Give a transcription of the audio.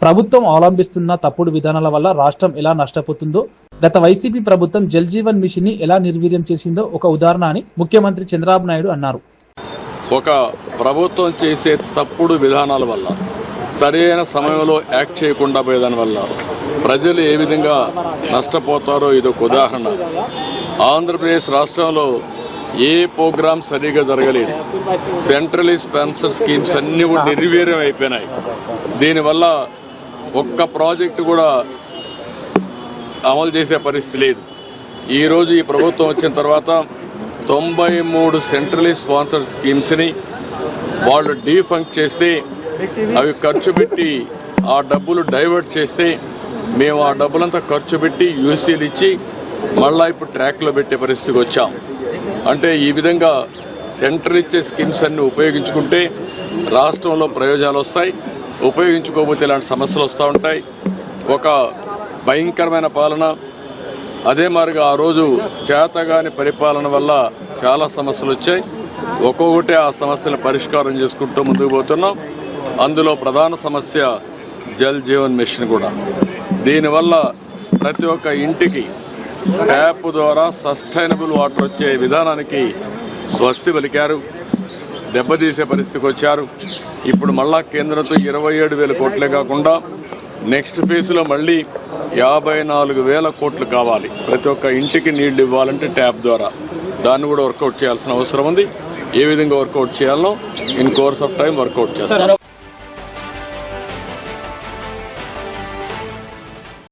ప్రభుత్వం అవలంబిస్తున్న తప్పుడు విధానాల వల్ల రాష్ట్రం ఎలా నష్టపోతుందో, గత వైసీపీ ప్రభుత్వం జల్ జీవన్ మిషన్ ని ఎలా నిర్వీర్యం చేసిందో ఒక ఉదాహరణ అని ముఖ్యమంత్రి చంద్రబాబు నాయుడు అన్నారు. ఒక ప్రభుత్వం చేసే తప్పుడు విధానాల వల్ల, సరైన సమయంలో యాక్ట్ చేయకుండా పోయేదాని వల్ల ప్రజలు ఏ విధంగా నష్టపోతారో ఇదొక ఉదాహరణ. ఆంధ్రప్రదేశ్ రాష్ట్రంలో ఏ ప్రోగ్రాం సరిగా జరగలేదు. సెంట్రలీ స్పాన్సర్ స్కీమ్స్ అన్ని కూడా నిర్వీర్యం అయిపోయినాయి. దీనివల్ల ఒక్క ప్రాజెక్టు కూడా అమలు చేసే పరిస్థితి లేదు. ఈరోజు ఈ ప్రభుత్వం వచ్చిన తర్వాత 93 సెంట్రలీ స్పాన్సర్ స్కీమ్స్ ని వాళ్ళు డీఫంక్ చేస్తే, అవి ఖర్చు పెట్టి ఆ డబ్బులు డైవర్ట్ చేస్తే, మేము ఆ డబ్బులంతా ఖర్చు పెట్టి యూసీలు ఇచ్చి మళ్ళా ఇప్పుడు ట్రాక్ లో పెట్టే పరిస్థితికి వచ్చాం. అంటే ఈ విధంగా సెంటర్ ఇచ్చే స్కీమ్స్ అన్ని ఉపయోగించుకుంటే రాష్ట్రంలో ప్రయోజనాలు వస్తాయి, ఉపయోగించుకోకపోతే ఇలాంటి సమస్యలు వస్తూ ఉంటాయి. ఒక భయంకరమైన పాలన. అదే మాదిరిగా ఆ రోజు చేతగాని పరిపాలన వల్ల చాలా సమస్యలు వచ్చాయి. ఒక్కొక్కటి ఆ సమస్యలను పరిష్కారం చేసుకుంటూ ముందుకు పోతున్నాం. అందులో ప్రధాన సమస్య జల్ జీవన్ మిషన్ కూడా. దీనివల్ల ప్రతి ఒక్క ఇంటికి ట్యాప్ ద్వారా సస్టైనబుల్ వాటర్ వచ్చే విధానానికి స్వస్తి పలికారు. దెబ్బతీసే పరిస్థితికి వచ్చారు. ఇప్పుడు మళ్ళా కేంద్రంతో 27,000 కోట్లే కాకుండా నెక్స్ట్ ఫేజ్లో మళ్ళీ 54,000 కోట్లు కావాలి. ప్రతి ఒక్క ఇంటికి నీళ్లు ఇవ్వాలంటే ట్యాప్ ద్వారా. దాన్ని కూడా వర్కౌట్ చేయాల్సిన అవసరం ఉంది. ఏ విధంగా వర్కౌట్ చేయాలో in course of time workout చేస్తారు.